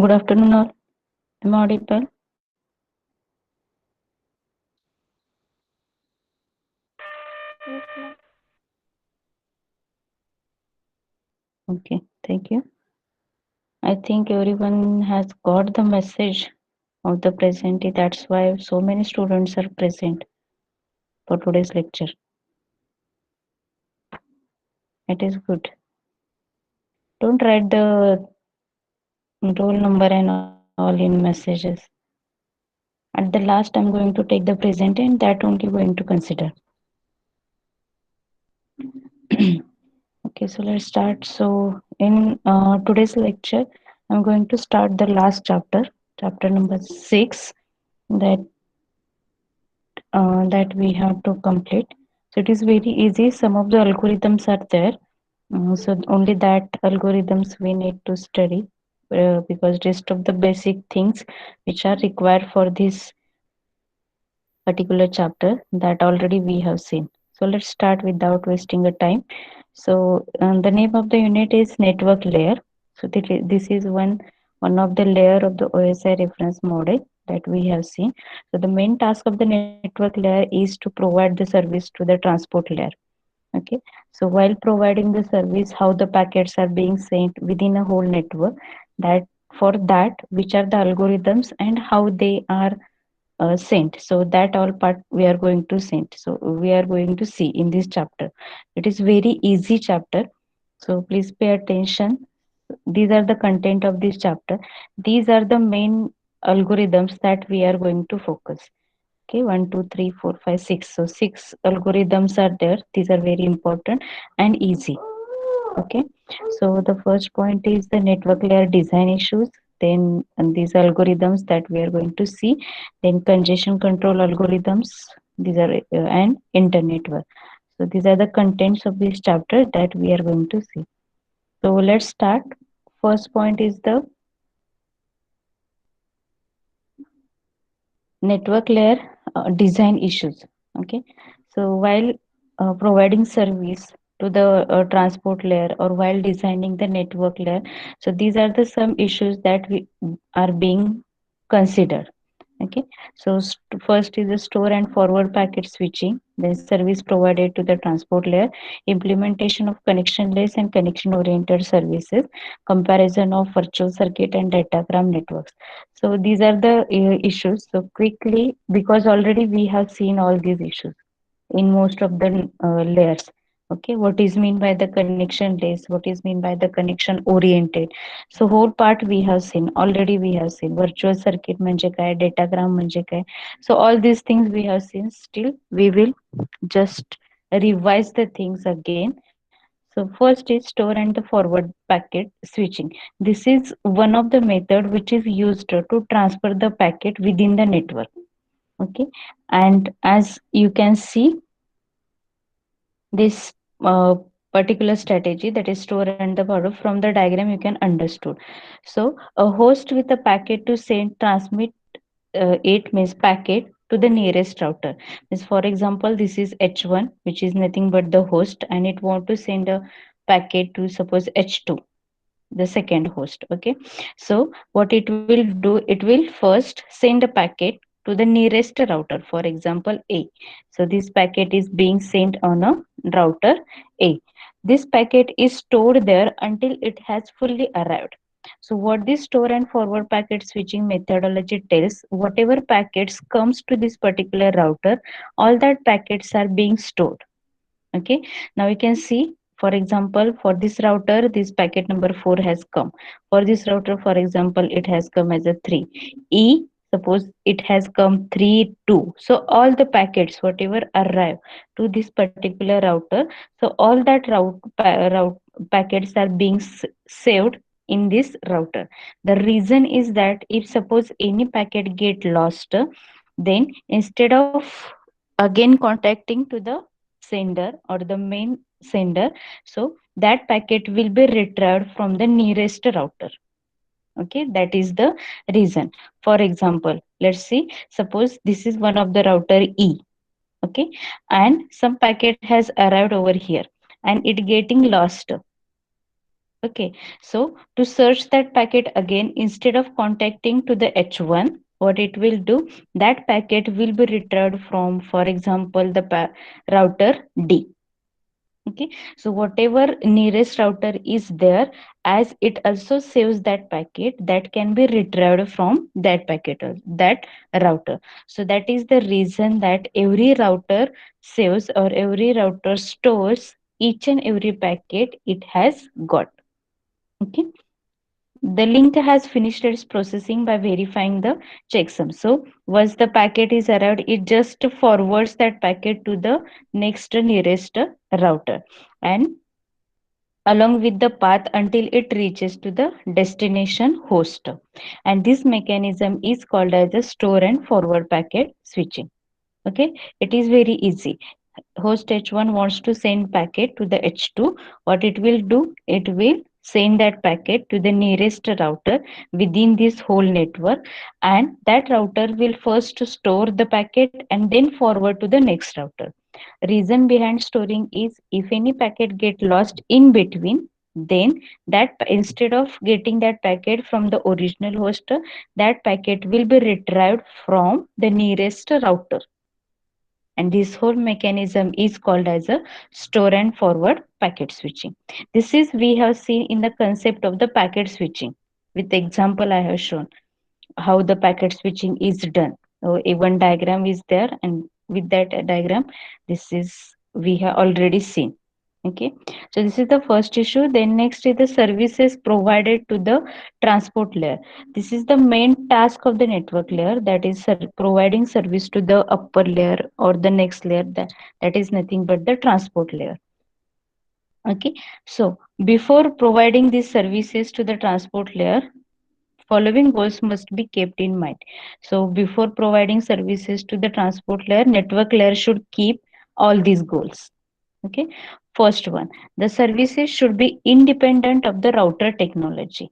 Good afternoon, all. Am I audible? Yes, ma'am. Okay, thank you. I think everyone has got the message of the present. That's why so many students are present for today's lecture. It is good. Don't write the roll number and all in messages. At the last, I'm going to take the present and that only going to consider. Okay, so let's start. So in today's lecture, I'm going to start the last chapter, chapter number 6, that that we have to complete. So it is very easy. Some of the algorithms are there. So only that algorithms we need to study because rest of the basic things which are required for this particular chapter that already we have seen. So let's start without wasting a time. So the name of the unit is network layer. So this is one of the layer of the OSI reference model that we have seen. So the main task of the network layer is to provide the service to the transport layer. Okay. So while providing the service, how the packets are being sent within a whole network, that for that which are the algorithms and how they are sent. So that all part we are going to send. So we are going to see in this chapter. It is very easy chapter. So please pay attention. These are the content of this chapter. These are the main algorithms that we are going to focus. Okay, 1, 2, 3, 4, 5, 6. So six algorithms are there. These are very important and easy. Okay, so the first point is the network layer design issues. Then and these algorithms that we are going to see. Then congestion control algorithms. These are and internetwork. So these are the contents of this chapter that we are going to see. So let's start. First point is the network layer design issues. Okay, so while providing service to the transport layer or while designing the network layer, so these are the some issues that we are being considered. Okay, so first is the store and forward packet switching, then service provided to the transport layer, implementation of connectionless and connection oriented services, comparison of virtual circuit and datagram networks. So these are the issues. So quickly, because already we have seen all these issues in most of the layers. Okay, what is mean by the connection less, what is mean by the connection oriented. So whole part we have seen already. We have seen virtual circuit म्हणजे काय, datagram म्हणजे काय. So all these things we have seen. Still we will just revise the things again. So first is store and the forward packet switching. This is one of the method which is used to transfer the packet within the network. Okay, and as you can see, this particular strategy, that is store and the forward, from the diagram you can understood. So a host with a packet to send transmit it means packet to the nearest router. Means for example, this is h1, which is nothing but the host, and it want to send a packet to suppose h2, the second host. Okay, so what it will do, it will first send a packet to the nearest router, for example a. So this packet is being sent on a router a. This packet is stored there until it has fully arrived. So what this store and forward packet switching methodology tells, whatever packets comes to this particular router, all that packets are being stored. Okay, now you can see, for example, for this router this packet number 4 has come. For this router, for example, it has come as a 3 e. Suppose it has come 3 2. So all the packets whatever arrive to this particular router, so all that route packets are being saved in this router. The reason is that if suppose any packet get lost, then instead of again contacting to the sender or the main sender, so that packet will be retrieved from the nearest router. Okay, that is the reason. For example, let's see, suppose this is one of the router e. Okay, and some packet has arrived over here and it getting lost. Okay, so to search that packet again, instead of contacting to the H1, what it will do, that packet will be retrieved from, for example, the router D. Okay, so whatever nearest router is there, as it also saves that packet, that can be retrieved from that packet or that router. So that is the reason that every router saves or every router stores each and every packet it has got. Okay, the link has finished its processing by verifying the checksum. So once the packet is arrived, it just forwards that packet to the next nearest router and along with the path until it reaches to the destination host. And this mechanism is called as a store and forward packet switching. Okay, it is very easy. Host H1 wants to send packet to the H2. What it will do, it will send that packet to the nearest router within this whole network, and that router will first store the packet and then forward to the next router. Reason behind storing is if any packet get lost in between, then that instead of getting that packet from the original host, that packet will be retrieved from the nearest router, and this whole mechanism is called as a store and forward packet switching. This is we have seen in the concept of the packet switching. With the example I have shown how the packet switching is done. So a one diagram is there, and with that diagram, this is we have already seen. Okay, so this is the first issue. Then next is the services provided to the transport layer. This is the main task of the network layer, that is providing service to the upper layer or the next layer, that is nothing but the transport layer. Okay, so before providing these services to the transport layer, following goals must be kept in mind. So before providing services to the transport layer, network layer should keep all these goals. Okay, first one, the services should be independent of the router technology.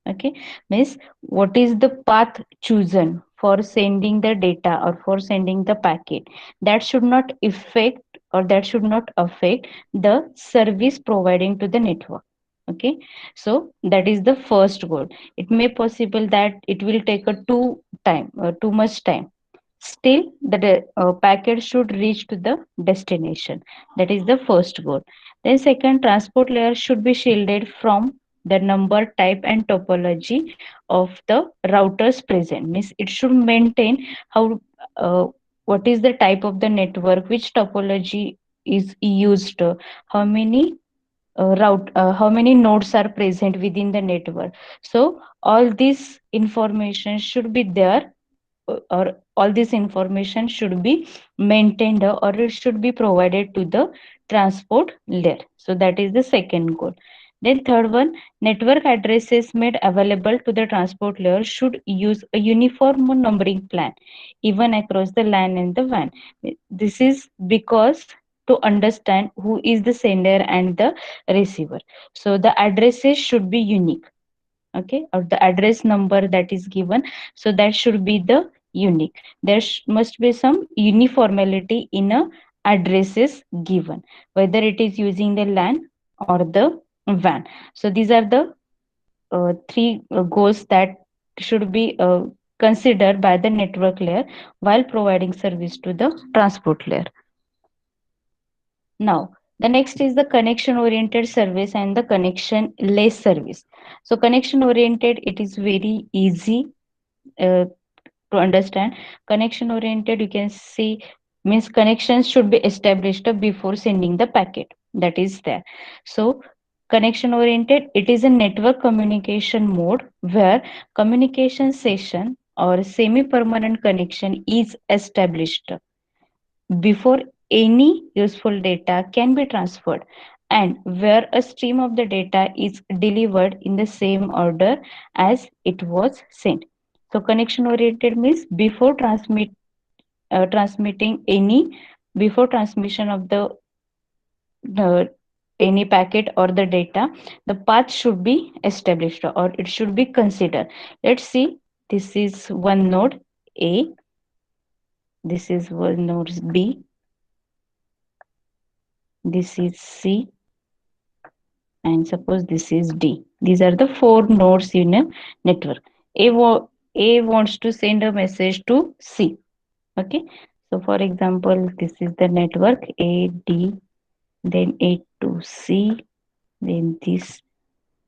Okay, means what is the path chosen for sending the data or for sending the packet, that should not affect or that should not affect the service providing to the network. Okay, so that is the first goal. It may possible that it will take a too much time, still the packet should reach to the destination. That is the first goal. Then second, transport layer should be shielded from the number, type and topology of the routers present. Means it should maintain how uh, what is the type of the network, which topology is used, how many how many nodes are present within the network. So all this information should be there, or all this information should be maintained, or it should be provided to the transport layer. So that is the second goal. Then third one, network addresses made available to the transport layer should use a uniform numbering plan even across the LAN and the WAN. This is because to understand who is the sender and the receiver. So the addresses should be unique. Okay, or the address number that is given, so that should be the unique. There must be some uniformity in a addresses given, whether it is using the LAN or the WAN. So these are the three goals that should be considered by the network layer while providing service to the transport layer. Now, the next is the connection oriented service and the connection less service. So, connection oriented, it is very easy uh, to understand. Connection oriented, you can see, means connections should be established before sending the packet. That is there. So, connection oriented, it is a network communication mode where communication session or semi permanent connection is established before any useful data can be transferred, and where a stream of the data is delivered in the same order as it was sent. So connection oriented means transmitting any before transmission of the any packet or the data, the path should be established or it should be considered. Let's see, this is one node A, this is one node B, this is C, and suppose this is D. These are the four nodes in a network. A wants to send a message to C. Okay. So for example, this is the network A, D, then A to C, then this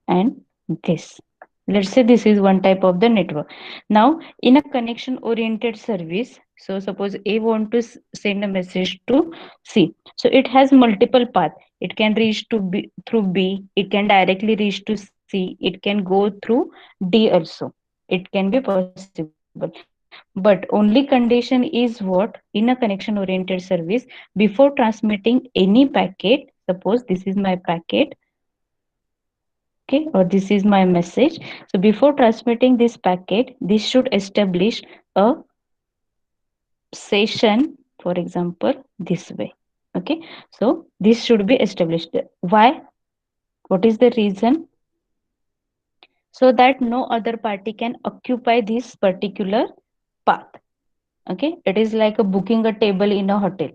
and this. Let's say this is one type of the network. Now, in a connection oriented service, so suppose A want to send a message to C. So it has multiple paths. It can reach to B through B. It can directly reach to C. It can go through D also. It can be possible. But only condition is what in a connection oriented service before transmitting any packet. Suppose this is my packet, okay, or this is my message. So before transmitting this packet, this should establish a session, for example, this way. Okay, so this should be established. Why? What is the reason? So that no other party can occupy this particular path. Okay, it is like a booking a table in a hotel.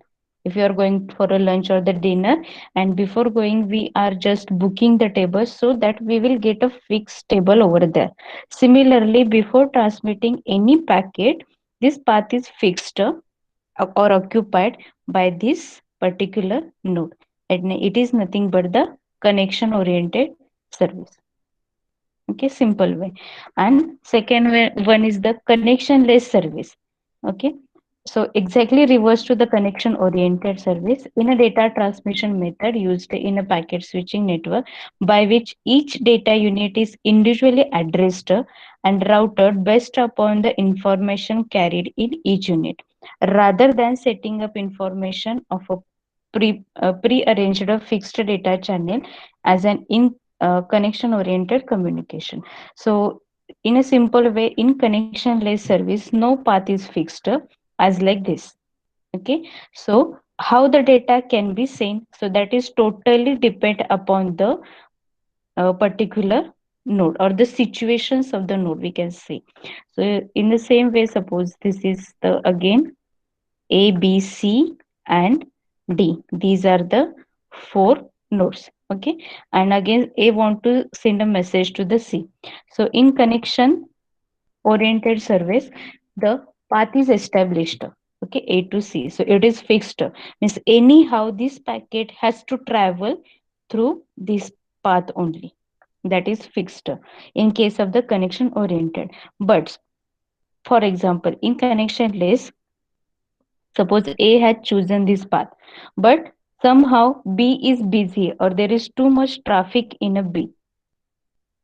If you are going for a lunch or the dinner, and before going we are just booking the table so that we will get a fixed table over there. Similarly, before transmitting any packet, this path is fixed or occupied by this particular node, and it is nothing but the connection oriented service. Okay, simple way. And second way, one is the connection less service. Okay, so exactly reverse to the connection oriented service in a data transmission method used in a packet switching network, by which each data unit is individually addressed and routed based upon the information carried in each unit, rather than setting up information of a pre-arranged fixed data channel as an in connection oriented communication. So in a simple way, in connection less service, no path is fixed as like this. Okay, so how the data can be seen, so that is totally depend upon the particular node or the situations of the node, we can say. So in the same way, suppose this is the again A, B, C, and D. These are the four nodes. Okay, and again A want to send a message to the C. So in connection oriented service, the path is established. Okay, A to C. So it is fixed. Means anyhow this packet has to travel through this path only. That is fixed in case of the connection oriented. But for example, in connection less, suppose A had chosen this path, but somehow B is busy or there is too much traffic in a B.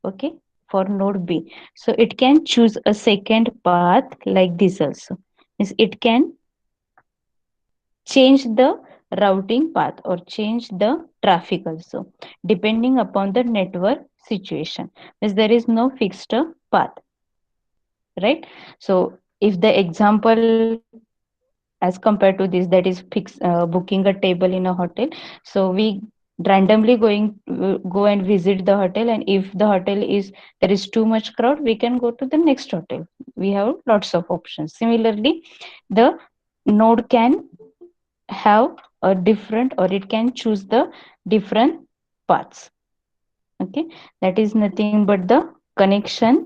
Okay, for node B. So it can choose a second path like this also. Means it can change the routing path or change the traffic also, depending upon the network situation. Means there is no fixed path, right? So if the example as compared to this, that is booking a table in a hotel, so we randomly go and visit the hotel, and if the hotel is there is too much crowd, we can go to the next hotel. We have lots of options. Similarly, the node can have a different, or it can choose the different paths. Okay, that is nothing but the connectionless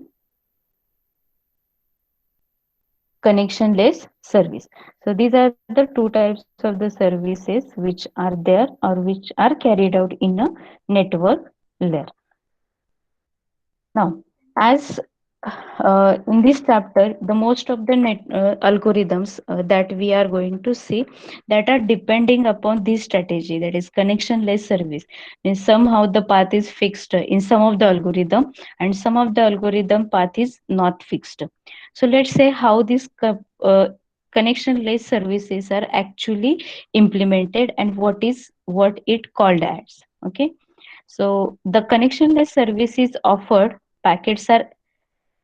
service. So these are the two types of the services which are there or which are carried out in a network layer. Now, as in this chapter, the most of the algorithms that we are going to see, that are depending upon this strategy, that is connectionless service. Means somehow the path is fixed in some of the algorithm, and some of the algorithm path is not fixed. So let's say how this connectionless services are actually implemented and what it called as. Okay, so the connectionless service is offered. Packets are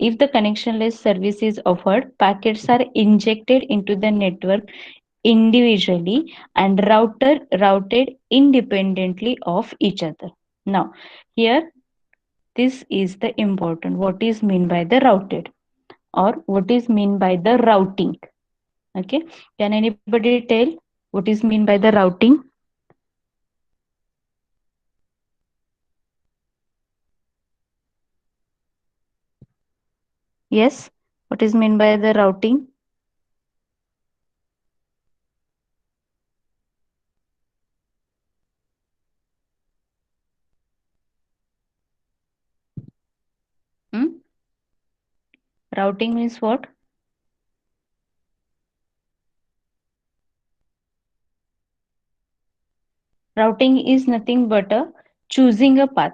If the connectionless service is offered, packets are injected into the network individually and routed independently of each other. Now, here this is the important. What is mean by the routed, or what is mean by the routing? Okay, can anybody tell what is mean by the routing? Yes, what is meant by the routing? Hmm? Routing means what? Routing is nothing but a choosing a path.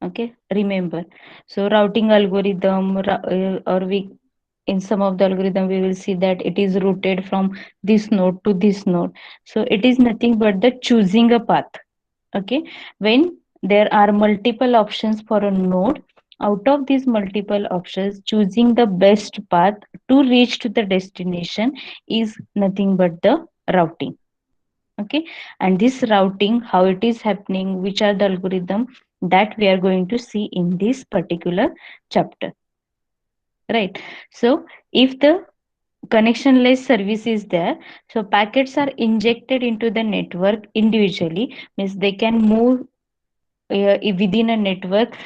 Okay, remember. So routing algorithm, or we in some of the algorithm we will see that it is routed from this node to this node. So it is nothing but the choosing a path. Okay, when there are multiple options for a node, out of these multiple options, choosing the best path to reach to the destination is nothing but the routing. Okay, and this routing, how it is happening, which are the algorithm, that we are going to see in this particular chapter, right? So if the connectionless service is there, so packets are injected into the network individually, means they can move within a network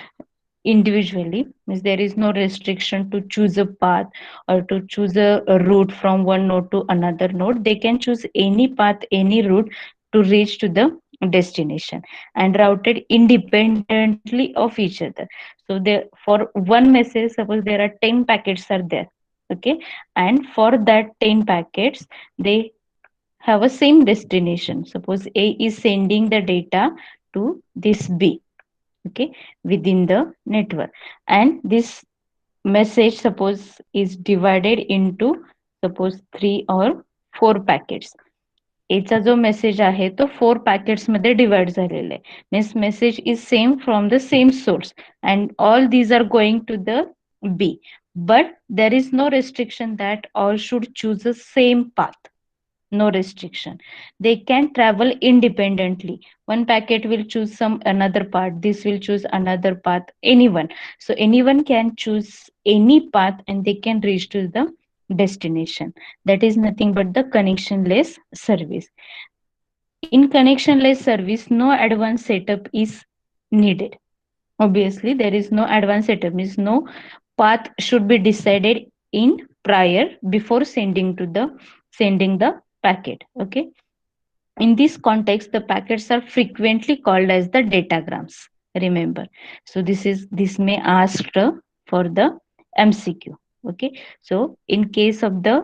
individually, means there is no restriction to choose a path or to choose a route from one node to another node. They can choose any path, any route to reach to the destination, and routed independently of each other. So there, for one message, suppose there are 10 packets are there. Okay, and for that 10 packets, they have a same destination. Suppose A is sending the data to this B, okay, within the network, and this message suppose is divided into, suppose 3 or 4 packets. एचा जो message आहे तो 4 packets मध्ये divide झालेला आहे, means message is same from the same source and all these are going to the B, but there is no restriction that all should choose the same path. No restriction, they can travel independently. One packet will choose some another path, this will choose another path, anyone. So anyone can choose any path and they can reach to the destination. That is nothing but the connectionless service. In connectionless service, no advanced setup is needed. Obviously there is no advanced setup, means no path should be decided in prior before sending the packet. Okay, in this context, the packets are frequently called as the datagrams. Remember, so this may asked for the MCQ. Okay, so in case of the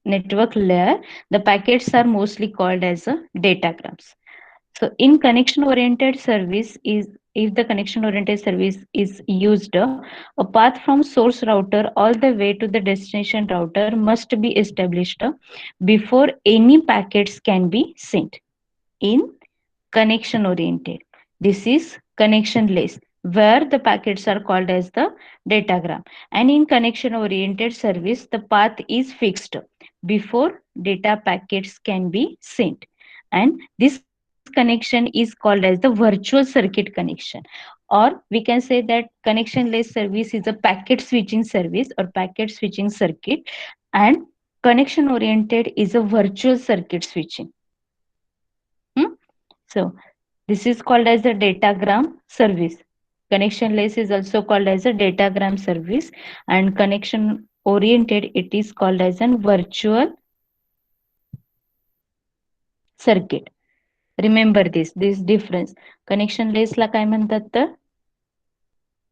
network layer, the packets are mostly called as datagrams. So in connection oriented service is, if the connection oriented service is used, a path from source router all the way to the destination router must be established before any packets can be sent. In connection oriented, this is connectionless, where the packets are called as the datagram. And in connection oriented service, the path is fixed before data packets can be sent. And this connection is called as the virtual circuit connection, or we can say that connectionless service is a packet switching service or packet switching circuit, and connection oriented is a virtual circuit switching. Hmm? So this is called as a datagram service. Connectionless is also called as a datagram service, and connection oriented it is called as a virtual circuit. Remember this difference. Connectionless ला काय म्हणतात तर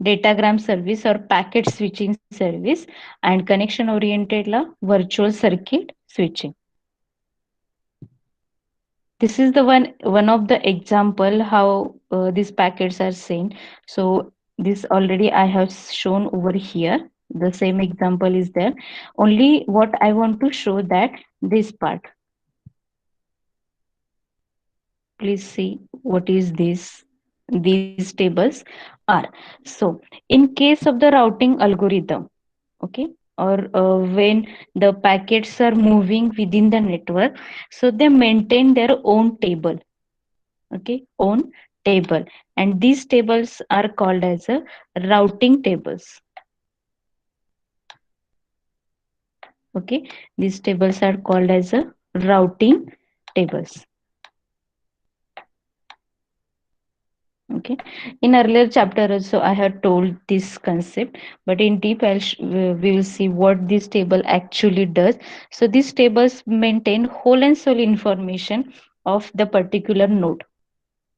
datagram service or packet switching service, and connection oriented la virtual circuit switching. This is the one of the example how these packets are sent. So this already I have shown over here, the same example is there. Only what I want to show that this part, please see what is this, these tables are. So in case of the routing algorithm, okay, or when the packets are moving within the network, so they maintain their own table. Okay, own table, and these tables are called as a routing tables. Okay, these tables are called as a routing tables. Okay, in earlier chapter also I have told this concept, but in deep we will see what this table actually does. So these tables maintain whole and sole information of the particular node.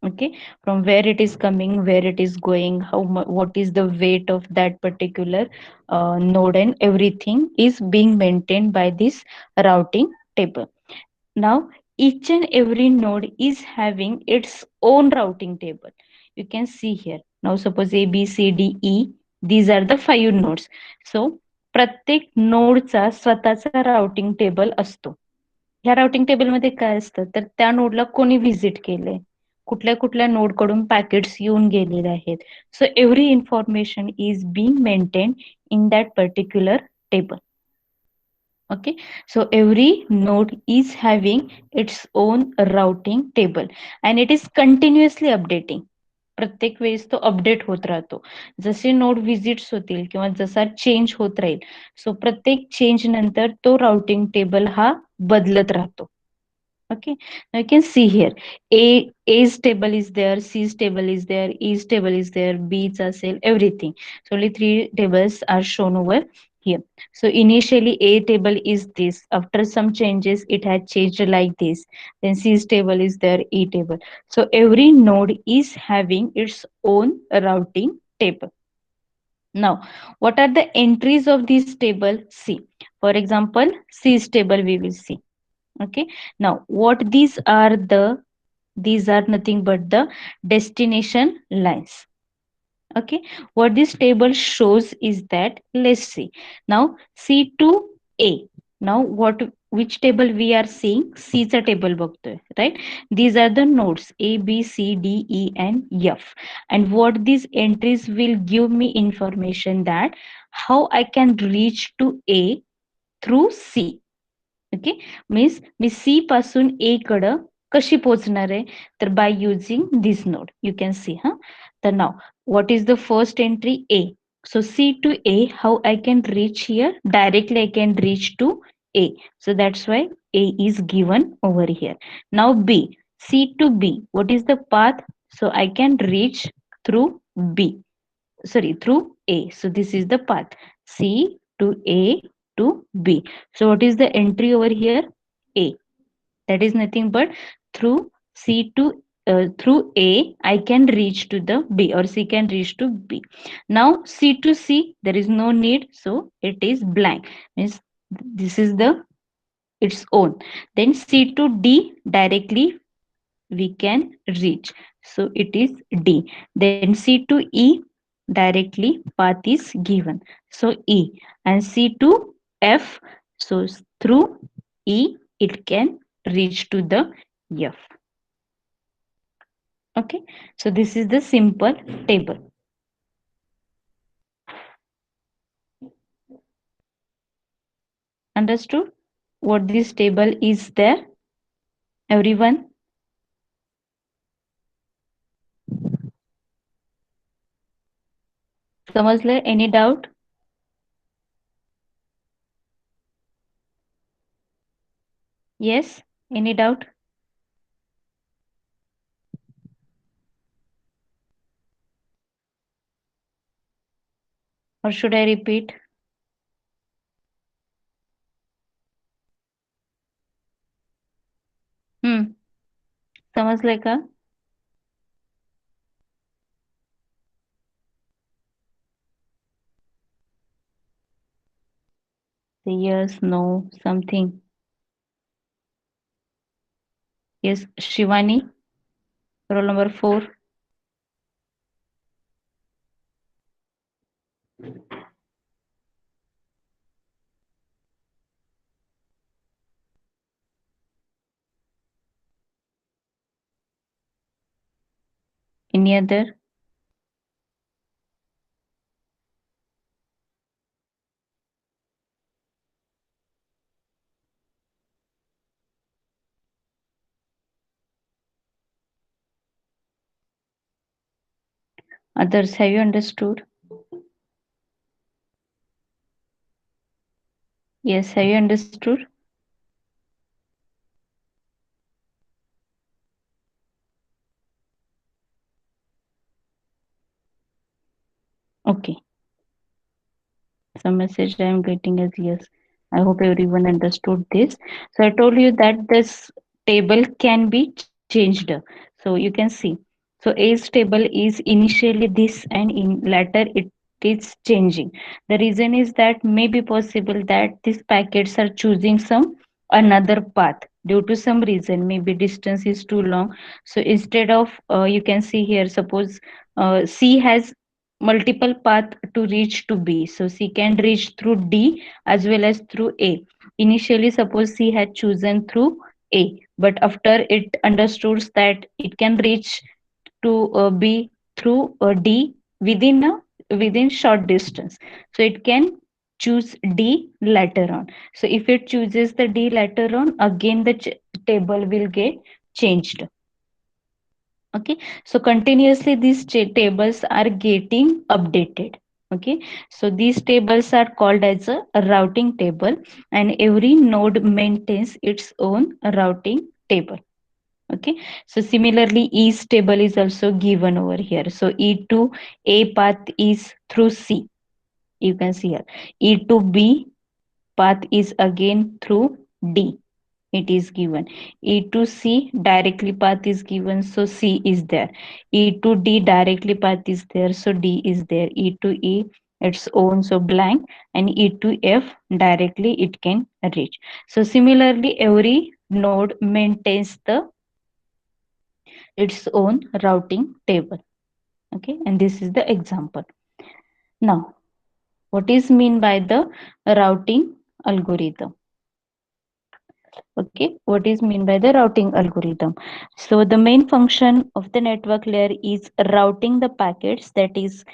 Okay, from where it is coming, where it is going, what is the weight of that particular node, and everything is being maintained by this routing table. Now, each and every node is having its own routing table. You can see here. Now, suppose A, B, C, D, E. These are the five nodes. So, प्रत्येक नोडचा स्वतःचा routing table असतो. ह्या routing टेबलमध्ये काय असतं तर त्या नोडला कोणी व्हिजिट केलंय, कुठल्या कुठल्या नोड कडून पॅकेट्स येऊन गेलेले आहेत. So every information is being maintain in that particular table. Okay, so every node is having its own routing table and it is continuously updating. प्रत्येक वेळेस तो अपडेट होत राहतो. जसे नोड व्हिजिट्स होतील किंवा जसा चेंज होत राहील, सो प्रत्येक चेंज नंतर तो राउटिंग टेबल हा बदलत राहतो. Okay, now you can see here A's table is there, C's table is there, E's table is there, B's are cell, everything. So only three tables are shown over here. So initially A table is this, after some changes it had changed like this, then C's table is there, E table. So every node is having its own routing table. Now, what are the entries of this table? C. For example, C's table we will see. Okay, now what these are nothing but the destination lines. Okay, what this table shows is that, let's see. Now C to A. Now what, which table we are seeing? C चा table बघतोय, right? These are the nodes A, B, C, D, E and F. And what these entries will give me information that how I can reach to A through C. Okay, means मी C पासून A कडं कशी पोहोचणार आहे तर by using this node. You can see. हा, तर नाव what is the first entry? A. So C to A, how I can reach here? Directly I can reach to A. So that's why A is given over here. Now B. C to B. What is the path? So I can reach through B. Sorry, through A. So this is the path. C to A to B. So what is the entry over here? A. That is nothing but through C to through A, I can reach to the B, or C can reach to B. Now C to C, there is no need, so it is blank. Means this is the its own. Then C to D, directly we can reach. So it is D. Then C to E, directly path is given. So E. And C to F, so through E, it can reach to the F. Okay, so this is the simple table. Understood what this table is there, everyone? समजलं? Any doubt? Yes, any doubt? Or should I repeat? समजलंय का? Say yes, no, something. Yes, Shivani, roll number 4. Any other? Others, have you understood? Yes, have you understood? Okay, some message I am getting is yes. I hope everyone understood this. So I told you that this table can be changed. So you can see. So A's table is initially this and in later it is changing. The reason is that may be possible that these packets are choosing some another path due to some reason. Maybe distance is too long. So instead of you can see here, suppose C has multiple path to reach to B. So C can reach through D as well as through A. Initially, suppose C had chosen through A, but after it understood that it can reach to B through D within short distance. So it can choose D later on. So if it chooses the D later on, again the table will get changed. Okay, so continuously these tables are getting updated. Okay, so these tables are called as a routing table, and every node maintains its own routing table. Okay, so similarly e's table is also given over here. So e to a path is through C, you can see here. E to B path is again through D, it is given. E to C directly path is given, so C is there. E to D directly path is there, so D is there. E to E its own, so blank. And E to F directly it can reach. So similarly every node maintains the its own routing table. Okay, and this is the example. Now what is mean by the routing algorithm? Okay, what is mean by the routing algorithm? So the main function of the network layer is routing the packets, that is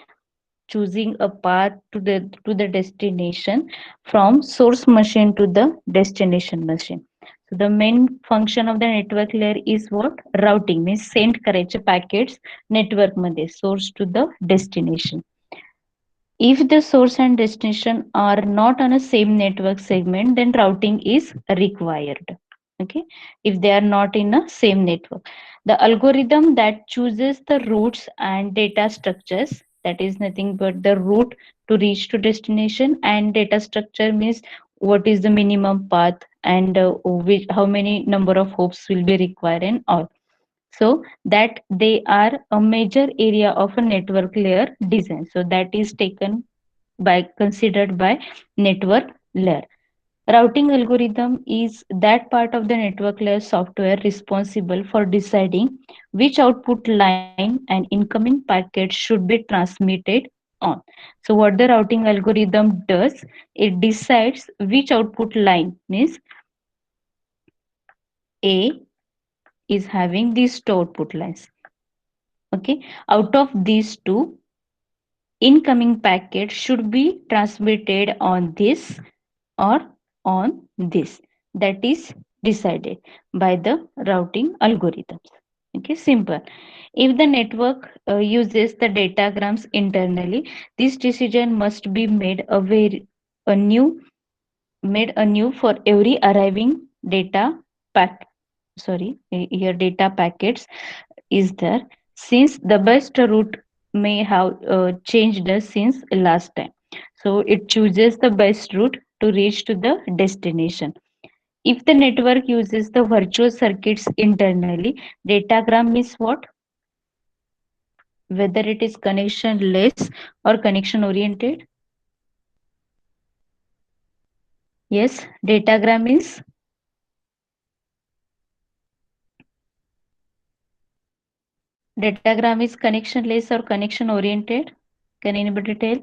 choosing a path to the destination from source machine to the destination machine. So the main function of the network layer is what? Routing means send करायचे packets network मध्ये source to the destination. If the source and destination are not on a same network segment, then routing is required. Okay, if they are not in a same network, the algorithm that chooses the routes and data structures, that is nothing but the route to reach to destination, and data structure means what is the minimum path and how many number of hops will be required and all. So that they are a major area of a network layer design, so that is taken by considered by network layer. Routing algorithm is that part of the network layer software responsible for deciding which output line and incoming packet should be transmitted on. So what the routing algorithm does, it decides which output line means A is having these two output lines. Okay, out of these two, incoming packet should be transmitted on this or on this. That is decided by the routing algorithms. Okay, simple. If the network uses the datagrams internally, this decision must be a new made anew for every arriving data pack. Sorry, here data packets is there, since the best route may have changed since last time. So it chooses the best route to reach to the destination. If the network uses the virtual circuits internally, datagram is what? Whether it is connection less or connection oriented. Yes, datagram is datagram is connection less or connection oriented. Can anybody tell?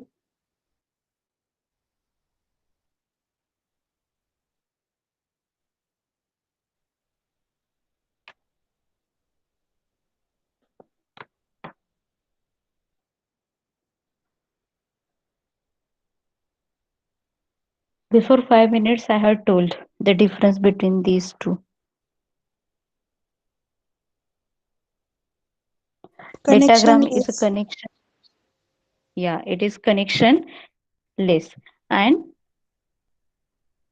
Before 5 minutes, I had told the difference between these two. Connection Datagram is a less. connection. Yeah, it is connection less. And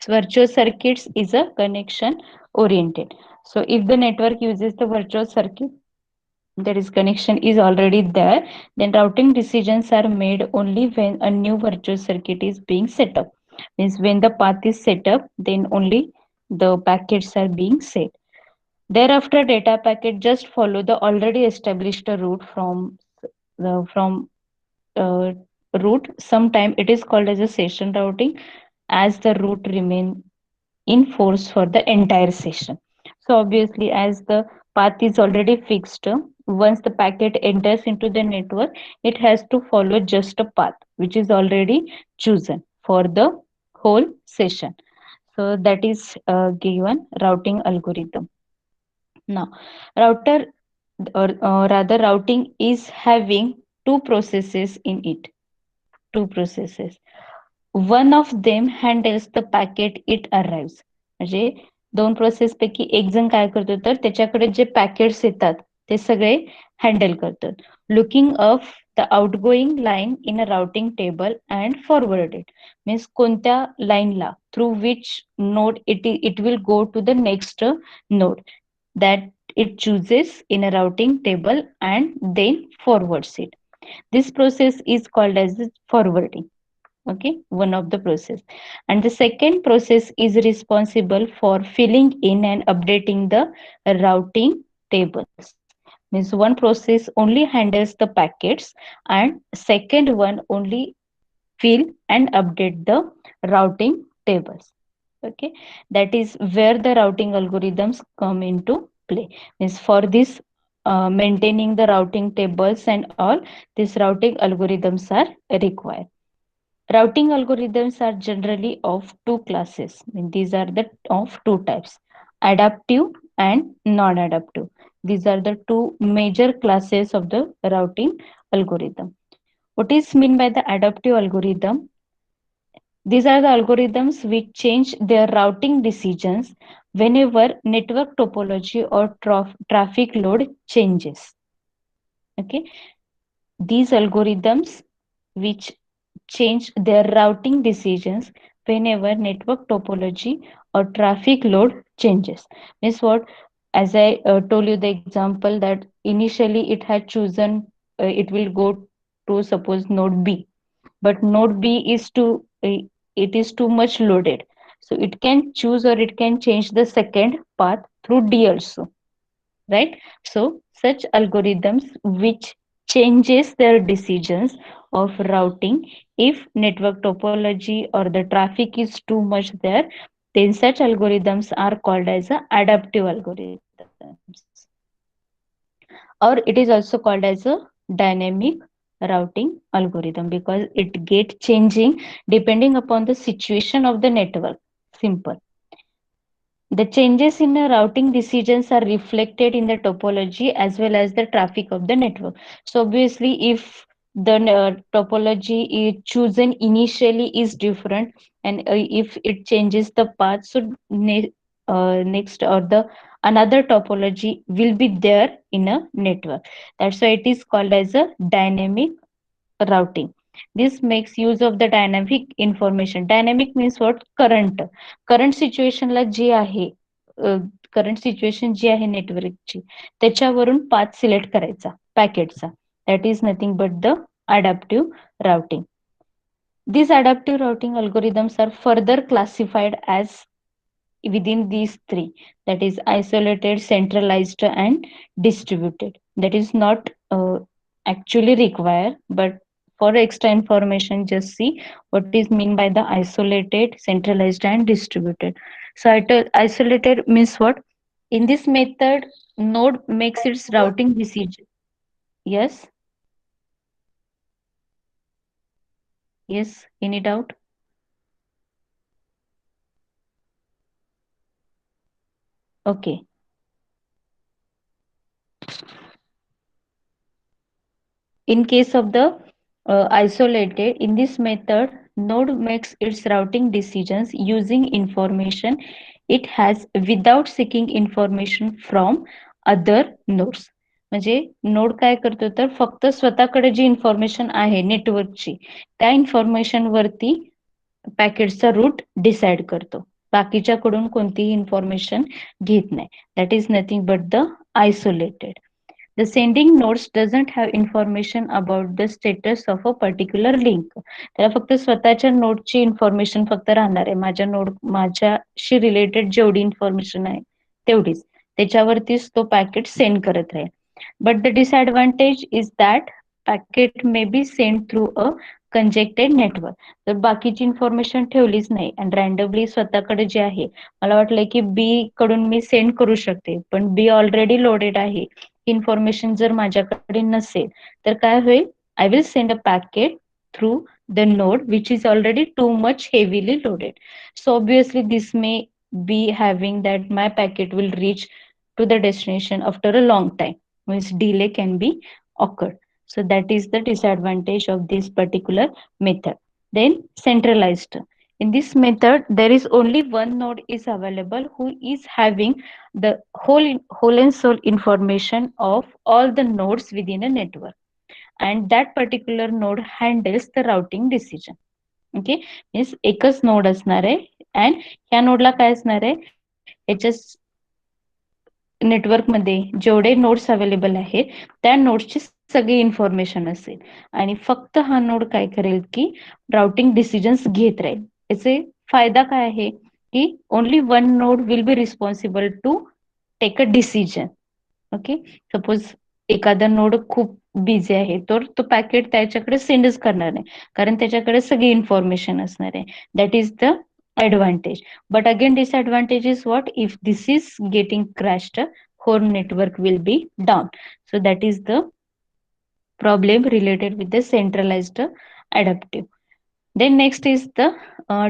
virtual circuits is a connection oriented. So if the network uses the virtual circuit, that is connection is already there, then routing decisions are made only when a new virtual circuit is being set up. Means when the path is set up, then only the packets are being set. Thereafter data packet just follow the already established route from uh, route. Sometime it is called as a session routing, as the route remain in force for the entire session. So obviously, as the path is already fixed, once the packet enters into the network, it has to follow just a path which is already chosen for the whole session. So that is given routing algorithm. Now, router or rather routing is having two processes in it. Two processes. One of them handles the packet it arrives. म्हणजे दोन process पैकी एक जण काय करतो तर त्याच्याकडे जे packets येतात ते सगळे हँडल करतात. Looking up the outgoing line in a routing table and forward it. Means कोणत्या लाईनला through which node it will go to the next node that it chooses in a routing table and then forwards it. This process is called as forwarding. Okay, one of the process. And the second process is responsible for filling in and updating the routing tables. Means one process only handles the packets and second one only fill and update the routing tables. Okay, that is where the routing algorithms come into play. Means for this maintaining the routing tables and all, these routing algorithms are required. Routing algorithms are generally of two classes. I mean, these are the of two types: adaptive and non-adaptive. These are the two major classes of the routing algorithm. What is meant by the adaptive algorithm? These are the algorithms which change their routing decisions whenever network topology or traffic load changes. Okay, these algorithms which change their routing decisions whenever network topology or traffic load changes. Means what? As I told you the example that initially it had chosen it will go to suppose node B, but node B is too it is too much loaded, so it can choose or it can change the second path through D also, right? So such algorithms which changes their decisions of routing if network topology or the traffic is too much there, then such algorithms are called as a adaptive algorithms, or it is also called as a dynamic routing algorithm because it get changing depending upon the situation of the network. Simple. The changes in the routing decisions are reflected in the topology as well as the traffic of the network. So obviously, if the topology is chosen initially is different, and if it changes the path, so next or the another topology will be there in a network. That's why it is called as a dynamic routing. This makes use of the dynamic information. Dynamic means what? Current situation ला जी आहे current situation जी आहे नेटवर्कची त्याच्यावरून path select करायचा पॅकेटचा. That is nothing but the adaptive routing. These adaptive routing algorithms are further classified as within these three, that is isolated, centralized and distributed. That is not actually required, but for extra information just see what is mean by the isolated, centralized and distributed. So isolated means what? In this method node makes its routing decision. Yes, yes, any doubt? Okay. In case of the isolated, in this method, node makes its routing decisions using information it has without seeking information from other nodes. म्हणजे node काय करतो तर फक्त स्वतःकडे जी information आहे नेटवर्कची त्या information वरती पॅकेटचा रूट डिसाइड करतो. बाकीच्याकडून कोणतीही इन्फॉर्मेशन घेत नाही. That is nothing but the isolated. The sending nodes doesn't have information about the status of a particular link. त्याला फक्त स्वतःच्या नोडची इन्फॉर्मेशन फक्त राहणार आहे. माझ्याशी रिलेटेड जेवढी इन्फॉर्मेशन आहे तेवढीच. त्याच्यावरतीच तो पॅकेट सेंड करत राहील. But the disadvantage is that packet may be sent through a congested network. तर बाकीची इन्फॉर्मेशन ठेवलीच नाही आणि रँडमली स्वतःकडे जे आहे, मला वाटलं की बी कडून मी सेंड करू शकते, पण बी ऑलरेडी लोडेड आहे. इन्फॉर्मेशन जर माझ्याकडे नसेल तर काय होईल, I will send a packet through the node which is already too much heavily loaded. So obviously this may be having that my packet will reach to the destination after a long time, means delay can be occurred. So that is the disadvantage of this particular method. Then centralized. In this method there is only one node is available who is having the whole and sole information of all the nodes within a network, and that particular node handles the routing decision. Okay, means एकच node असणार आहे and ह्या नोडला काय असणार आहे, याच्या नेटवर्कमध्ये जेवढे नोड्स अवेलेबल आहेत त्या नोड्सची सगळी इन्फॉर्मेशन असेल आणि फक्त हा नोड काय करेल की राउटिंग डिसिजन्स घेत राहील. याचे फायदा काय आहे की only one node will be responsible to take a decision. Okay, suppose एखादा नोड खूप बिझी आहे तर तो पॅकेट त्याच्याकडे सेंडच करणार नाही, कारण त्याच्याकडे सगळी इन्फॉर्मेशन असणार आहे. That is the advantage. But again disadvantage is what, if this is getting crashed, whole network will be down. So that is the problem related with the centralized adaptive. Then next is the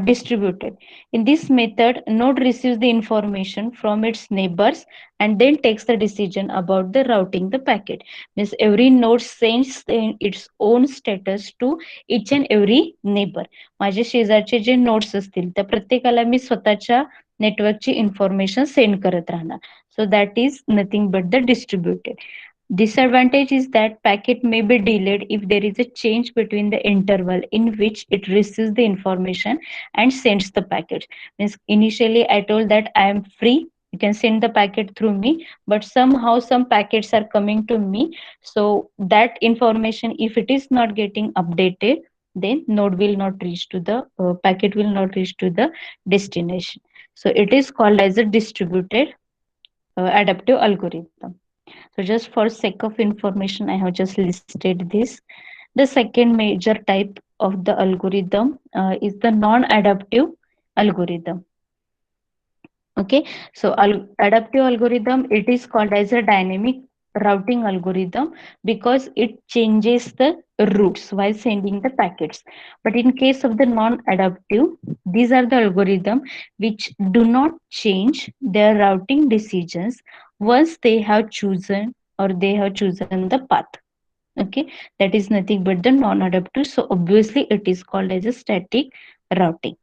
distributed. In this method, node receives the information from its neighbors and then takes the decision about the routing the packet. Means every node sends its own status to each and every neighbor. माझे शेजारचे जे nodes असतील त्या प्रत्येकाला मी स्वतःच्या नेटवर्कची information send करत राहणार. So that is nothing but the distributed. Disadvantage is that packet may be delayed if there is a change between the interval in which it receives the information and sends the packet. Means initially I told that I am free, you can send the packet through me, but somehow some packets are coming to me. So that information, if it is not getting updated, then node will not reach to the packet will not reach to the destination. So it is called as a distributed adaptive algorithm. So just for sake of information, I have just listed this. The second major type of the algorithm is the non-adaptive algorithm. Okay, so adaptive algorithm, it is called as a dynamic routing algorithm because it changes the routes while sending the packets. But in case of the non-adaptive, these are the algorithm which do not change their routing decisions once they have chosen or they have chosen the path. Okay, that is nothing but the non-adaptive. So obviously it is called as a static routing.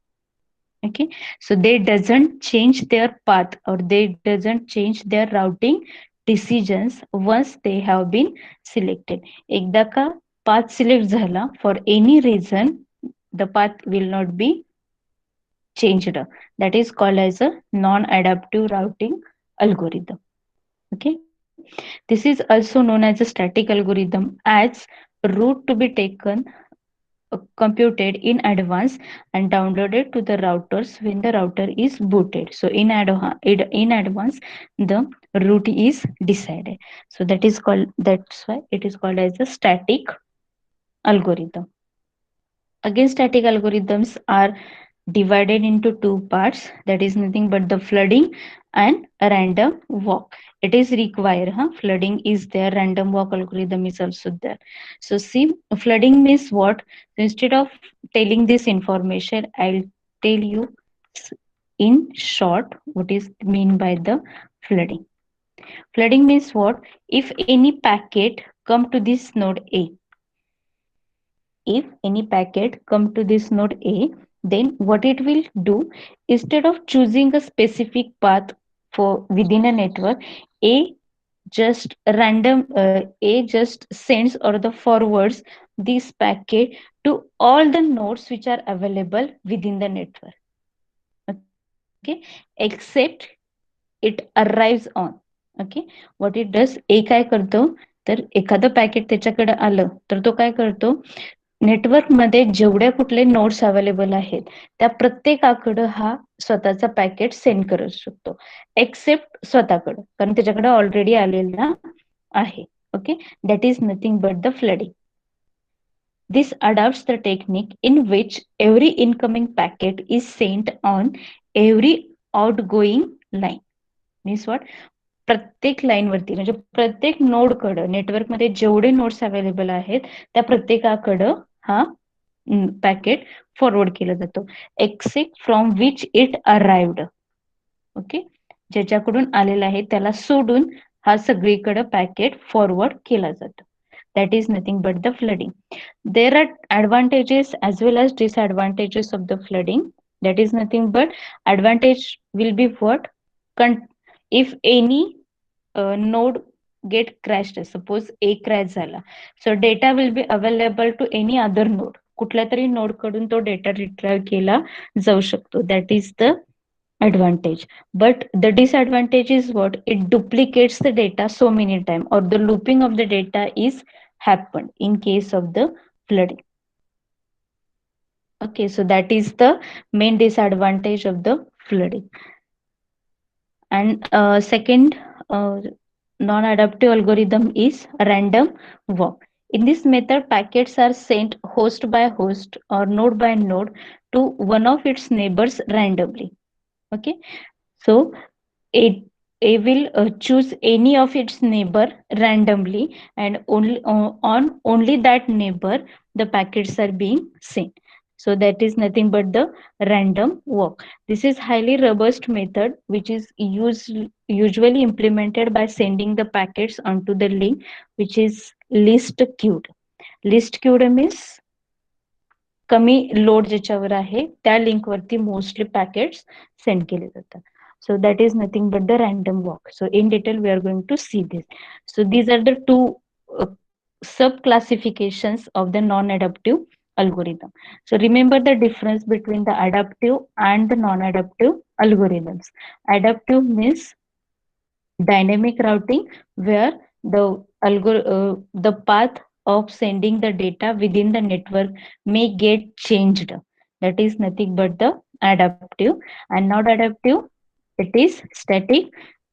Okay, so they doesn't change their path or they doesn't change their routing decisions once they have been selected. एकदा का path select झाला, for any reason the path will not be changed. That is called as a non-adaptive routing algorithm. Okay, this is also known as a static algorithm as route to be taken computed in advance and downloaded to the routers when the router is booted. So in advance the route is decided. So that's why it is called as a static algorithm. Again, static algorithms are divided into two parts, that is nothing but the flooding and a random walk. It is required, flooding is there, random walk algorithm is also there. So see, flooding means what? So instead of telling this information, I'll tell you in short what is mean by the flooding. Flooding means what? If any packet come to this node A, if any packet come to this node A, then what it will do, instead of choosing a specific path for within a network, A A just sends or the forwards this packet to all the nodes which are available within the network. Okay, except it arrives on. Okay, what it does, A काय करतो, तर एखादं packet त्याच्याकडे आलं तर तो काय करतो, नेटवर्कमध्ये जेवढ्या कुठले नोड्स अवेलेबल आहेत त्या प्रत्येकाकडं हा स्वतःचा पॅकेट सेंड करू शकतो, एक्सेप्ट स्वतःकडं, कारण त्याच्याकडे ऑलरेडी आलेला आहे. Okay, that is nothing but the flooding. This adapts the technique in which every incoming packet is sent on every outgoing line. Means what? प्रत्येक लाईनवरती म्हणजे प्रत्येक नोडकडं, नेटवर्कमध्ये जेवढे नोड्स अवेलेबल आहेत त्या प्रत्येकाकडं हा पॅकेट फॉरवर्ड केला जातो, except from which it arrived. Okay, ज्याच्याकडून आलेला आहे त्याला सोडून हा सगळीकडे पॅकेट फॉरवर्ड केला जातो. That is nothing but the flooding. There are advantages as well as disadvantages of the flooding. That is nothing but advantage will be what? If any node get crashed, suppose A crash झाला, so data will be available to any other node. कुठल्या तरी node कडून तो data रिट्राइव्ह केला जाऊ शकतो. That is the advantage. But the disadvantage is what? It duplicates the data so many times, or the looping of the data is happened in case of the flooding. Okay, so that is the main disadvantage of the flooding. And second non-adaptive algorithm is random walk. In this method, packets are sent host by host or node by node to one of its neighbors randomly. Okay, so it will choose any of its neighbor randomly, and only on only that neighbor the packets are being sent. So that is nothing but the random walk. This is highly robust method which is usually implemented by sending the packets onto the link which is least queued. Least queued means कमी load ज्याच्यावर आहे त्या link वरती mostly packets send केले जातात. So that is nothing but the random walk. So in detail we are going to see this. So these are the two uh, sub classifications of the non-adaptive algorithm. So remember the difference between the adaptive and the non-adaptive algorithms. Adaptive means dynamic routing, where the path of sending the data within the network may get changed. That is nothing but the adaptive. And not adaptive, it is static,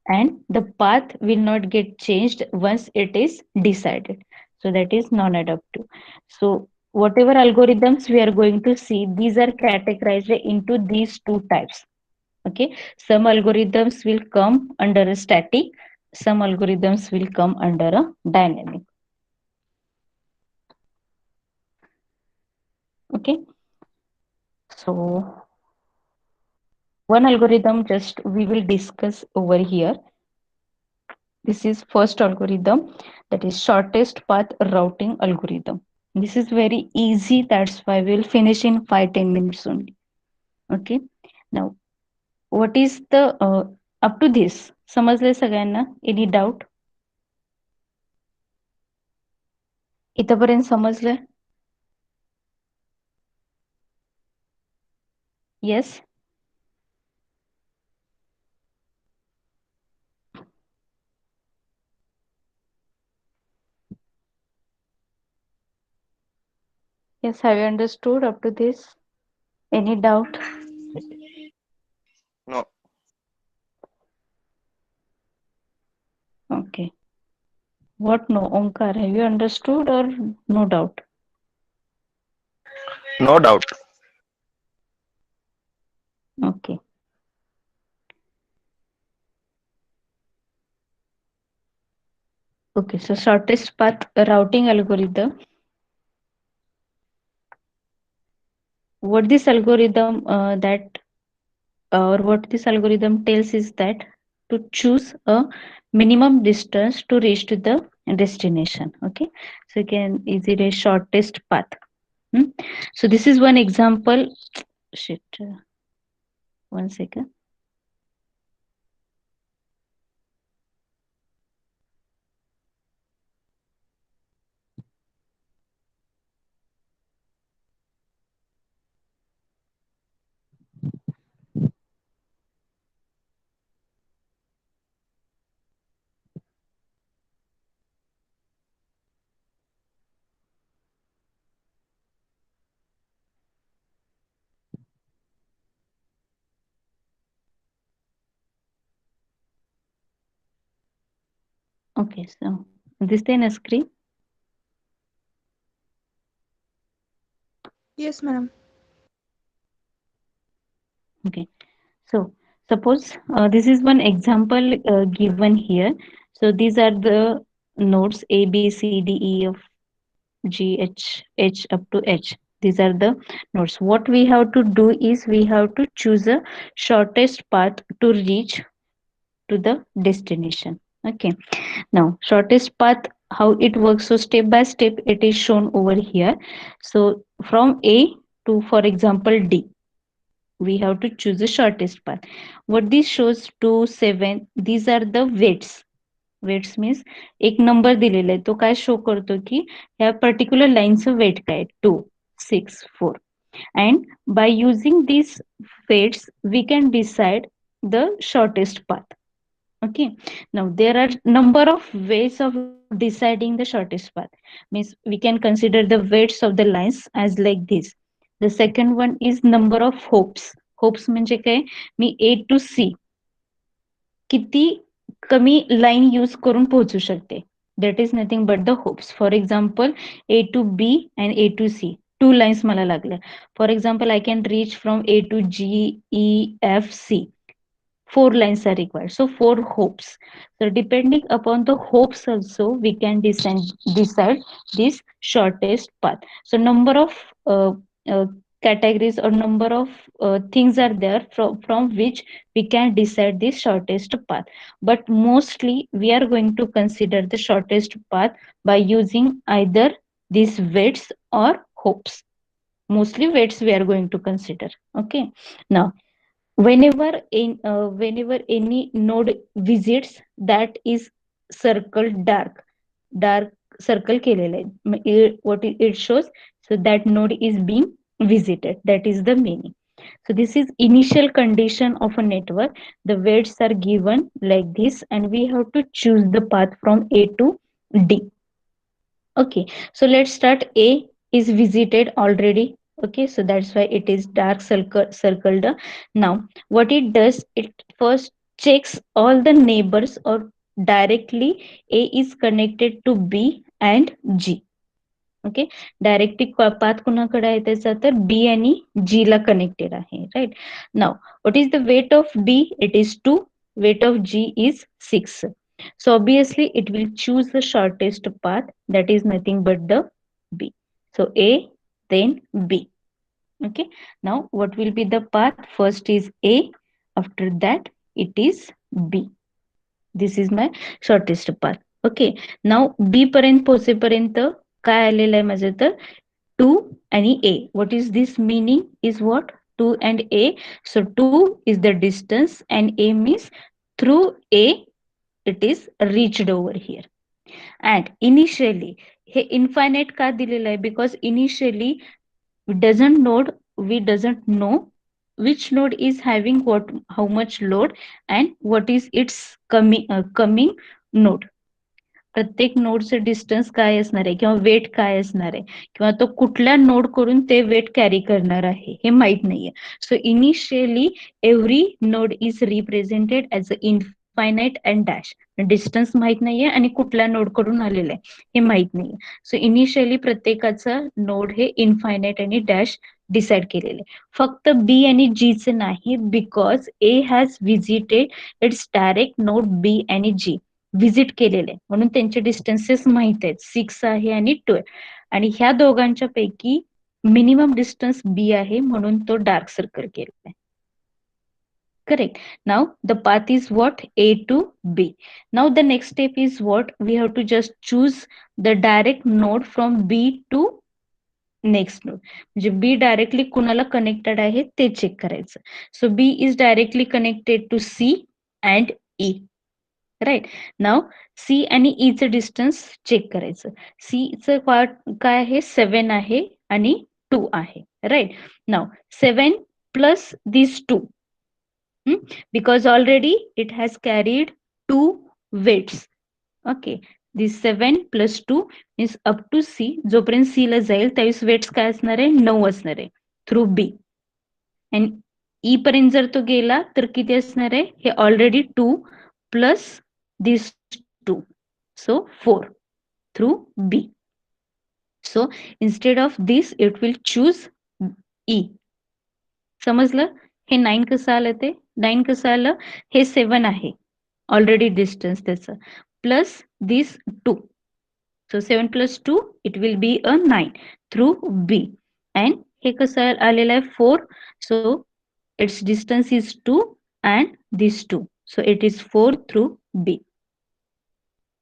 and the path will not get changed once it is decided. So that is non-adaptive. So whatever algorithms we are going to see, these are categorized into these two types. Okay, some algorithms will come under a static, some algorithms will come under a dynamic. Okay, so one algorithm just we will discuss over here. This is first algorithm, that is shortest path routing algorithm. This is very easy, that's why we will finish in 5-10 minutes only. Okay, now what is the up to this समजले सगळ्यांना? Any doubt? इथपर्यंत समजलं? Yes. Yes, have you understood up to this? Any doubt? No, Okay. What no, Omkar? Have you understood or no doubt? no doubt. Okay. Okay, so shortest path routing algorithm. What this algorithm what this algorithm tells is that to choose a minimum distance to reach to the destination. Okay, so you can easily shortest path. Hmm? So this is one example. Shit. 1 second. Okay, so this thing is screen. Yes, ma'am. Okay, so suppose this is one example given here. So these are the nodes A, B, C, D, E, F, G, H up to H. These are the nodes. What we have to do is we have to choose a shortest path to reach to the destination. Okay. Now, shortest path, how it works. So step by step, it is shown over here. So from A to, for example, D, we have to choose the shortest path. What this shows 2, 7, these are the weights. Weights means एक number दिलेला आहे तो काय show करतो की ह्या particular लाईनचं wait काय 2 6 4 and by using these weights we can decide the shortest path. Okay, now there are number of ways of deciding the shortest path. Means we can consider the weights of the lines as like this. The second one is number of hopes म्हणजे काय मी A to C किती कमी line use करून पोहोचू शकते. That is nothing but the hopes. For example A to B and A to C, 2 lines मला लागल्या. For example I can reach from A to G, E, F, C. 4 lines are required, so 4 hopes. So depending upon the hopes also we can decide this shortest path. So number of uh, uh, categories or number of things are there from which we can decide the shortest path, but mostly we are going to consider the shortest path by using either these weights or hopes. Mostly weights we are going to consider. Okay, now whenever any node visits that is circled dark circle केलेलं आहे. What it shows, so that node is being visited, that is the meaning. So this is initial condition of a network. The weights are given like this and we have to choose the path from A to D. Okay, so let's start. A is visited already. Okay, so that's why it is dark circled. Now, what it does, it first checks all the neighbors or directly A is connected to B and G. Okay, directly path कुणाकडे आहे त्याचा तर B आणि G ला connected आहे. Right now what is the weight of B? It is 2. weight of G is 6. So obviously it will choose the shortest path, that is nothing but the B. So A, then B. Okay, now what will be the path? First is A, after that it is B. This is my shortest path. Okay, now B पर्यंत पोहोचेपर्यंत काय आलेलं आहे माझं तर 2 आणि A. What is this meaning is what? 2 and A. So 2 is the distance and A means through A it is reached over here. And initially hey infinite का दिलेलं आहे? Because initially we doesn't know which node is having what, how much load and what is its coming node. प्रत्येक नोडचं distance काय असणार आहे किंवा wait काय असणार आहे किंवा तो कुठल्या नोड करून ते वेट कॅरी करणार आहे हे माहित नाहीये. So initially every node is represented as a infinite and dash. Distance माहित नाहीये आणि कुठल्या नोड कडून आलेलं आहे हे माहित नाहीये. सो इनिशियली प्रत्येकाचं नोड हे इनफायनाइट आणि डॅश डिसाइड केलेले. फक्त बी आणि जी चे नाही, because A has visited its direct node B आणि जी व्हिजिट केलेले म्हणून त्यांचे डिस्टन्सेस माहित आहेत 6 आहे आणि 12. आणि ह्या दोघांच्या पैकी मिनिमम डिस्टन्स बी आहे म्हणून तो डार्क सर्कल केलेला आहे. Correct. Now the path is what? A to B. Now the next step is what? We have to just choose the direct node from B to next node. म्हणजे B directly कुणाला connected आहे ते check करायचं. So B is directly connected to C and E. Right नाव C आणि E चं distance check करायचं. सी चं काय आहे 7 आहे आणि 2 आहे. Right now 7 plus this 2 because already it has carried 2 weights. Okay, this 7 plus 2 is up to C. जोपर्यंत C ला जाईल त्यावेळेस वेट्स काय असणार आहे 9 असणार आहे थ्रू B. आणि ई पर्यंत जर तो गेला तर किती असणार आहे हे already 2 plus this 2. So 4 through B. So instead of this, it will choose E. समजलं? हे 9 कसं आलं ते? 9 कसं आलं? हे 7 आहे. ऑलरेडी डिस्टन्स त्याचं. Plus this 2. So 7 plus 2, it will be a 9 through B. And हे कसं आलेलं आहे 4. So its distance is 2 and this 2. So it is 4 through B.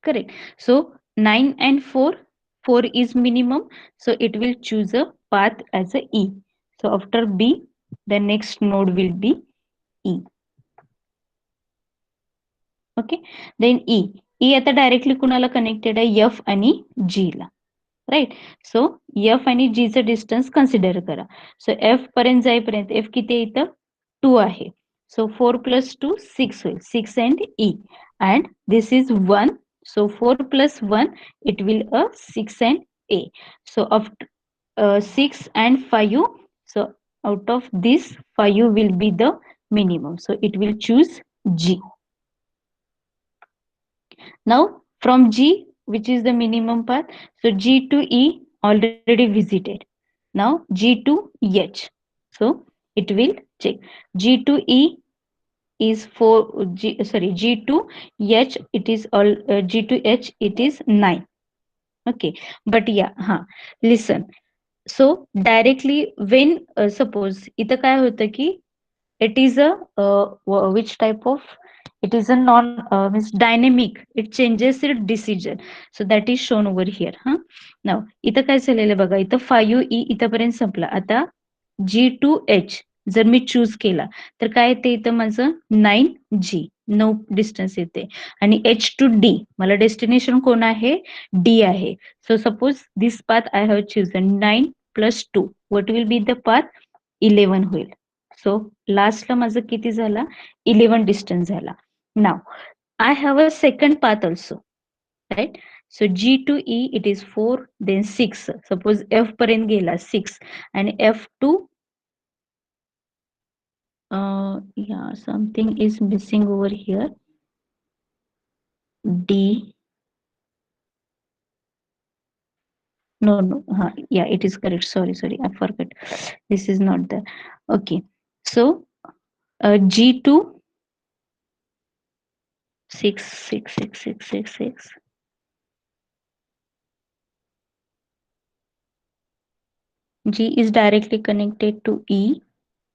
Correct. So 9 and 4, 4 is minimum. So it will choose a path as a E. So after B, the next node will be E. Okay. Then E. E आता directly कुणाला connected आहे F आणि G ला. Right. सो F आणि जीचं distance consider करा. सो F पर्यंत जाईपर्यंत F किती आहे इथं 2 आहे. सो 4 प्लस 2 6 होईल. 6 and E and this is 1. So 4 plus 1 it will a 6 and A. So of 6 and 5, so out of this 5 will be the minimum. So it will choose G. Now from G, which is the minimum path, so G to E already visited. Now G to H. So it will check. G to E is 4. G to H, it is all G to H, it is 9. Okay, but yeah, listen. So directly when suppose इथं काय होतं की it is a which type of, it is a non means dynamic, it changes its decision. So that is shown over here. Now इथं काय झालेलं बघा, इथं 5E इथंपर्यंत संपला. आता G2H जर मी चूज केला तर काय येते इथं माझं 9G, 9 डिस्टन्स येते. आणि H2D मला डेस्टिनेशन कोण आहे, D आहे. So suppose this path I have chosen 9 + 2, what will be the path, 11 होईल. सो लास्टला माझं किती झाला, 11 डिस्टन्स झाला. नाव I have a second path also, right. So G to E it is 4, then 6. Suppose F पर्यंत गेला 6 आणि F2 yeah, something is missing over here. D, no, yeah, it is correct. Sorry, I forgot. This is not there. Okay, so G2 6 6 6 6 6 6. G is directly connected to E,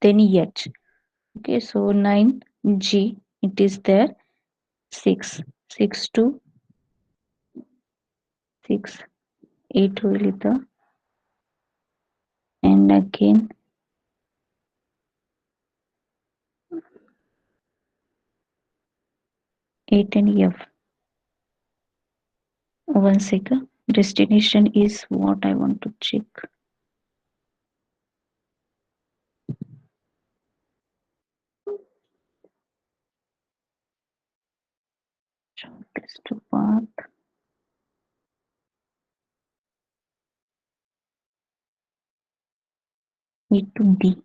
then H. Okay, so 9G, it is there. 6 6 to 6 8 होईल इथं, and again 8 and F. One second. Destination is what I want to check. Shortest path. E to D.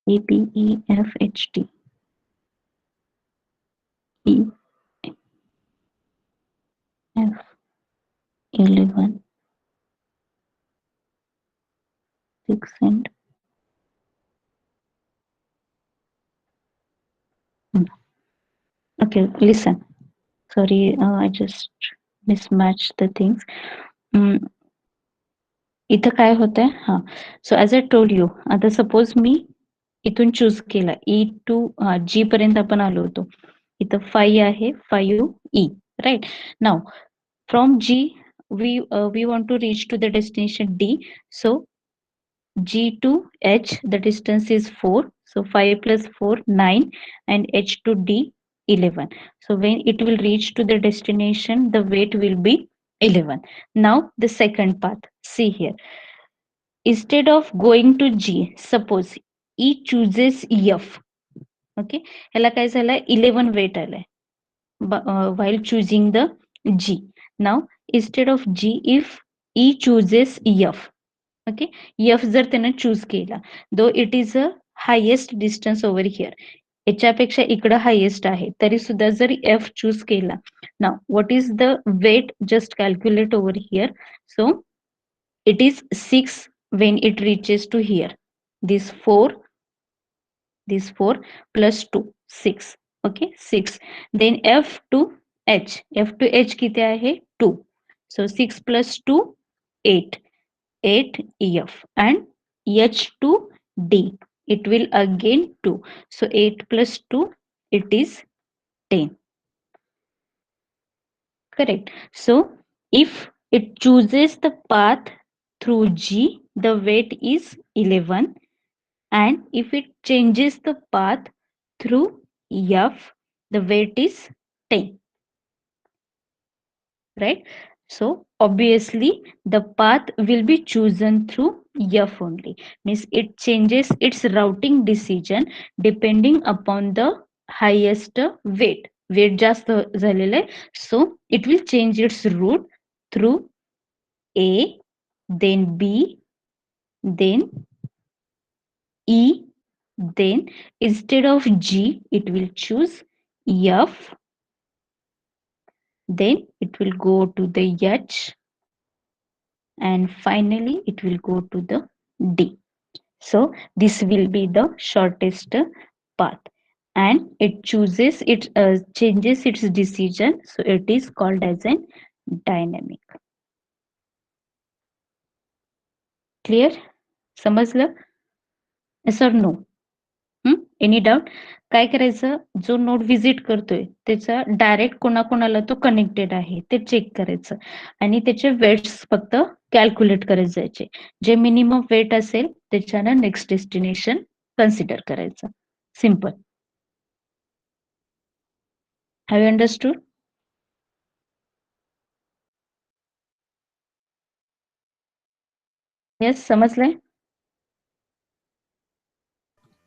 A B E F H D. E F 11 6 and okay, listen. Sorry, I just mismatched the things. इथं काय होतंय, so as I told you, आता suppose मी इथून choose केला E to G पर्यंत आपण आलो होतो. इथं 5 आहे, 5E, right. Now from G we want to reach to the destination D. So G to H, the distance is 4. So 5 plus 4, 9, and H to D, 11. So when it will reach to the destination, the weight will be 11. Now the second path, see here. Instead of going to G, suppose E chooses F. Okay, ह्याला काय झालंय, 11 weight आलंय while choosing the G. Now instead of G, if E chooses F, okay. F जर त्यानं choose केला, दो it is a highest distance over here, याच्यापेक्षा इकडं हायेस्ट आहे, तरी सुद्धा जर एफ चूज केला, नाव what is the weight, just calculate over here. So it is 6 when it reaches to here. This 4, this 4 plus 2, 6. Okay, 6. Then f to h, f to h किती आहे 2. So 6 plus 2, 8, 8 ef. And h to d, it will again 2. So 8 plus 2, it is 10. Correct. So if it chooses the path through G, the weight is 11. And if it changes the path through F, the weight is 10. Right? So obviously the path will be chosen through F only. Means it changes its routing decision depending upon the highest weight. Weight जास्त झालेलं आहे. So it will change its route through A, then B, then E, then instead of G, it will choose F, then it will go to the H, and finally it will go to the D. So this will be the shortest path, and it chooses, it changes its decision. So it is called as an dynamic. Clear? समजलं? Yes or no? Any doubt? काय करायचं, जो node visit करतोय त्याचा direct कोणाकोणाला तो connected आहे ते चेक करायचं, आणि त्याचे वेट्स फक्त कॅल्क्युलेट करत जायचे. जे मिनिमम वेट असेल त्याच्यानं नेक्स्ट डेस्टिनेशन कन्सिडर करायचं. Simple. Have you understood? Yes, समजलंय?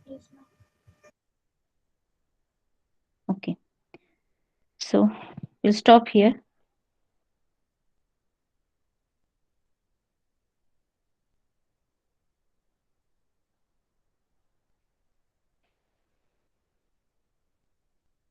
Yes, ma'am. Okay. So we'll stop here.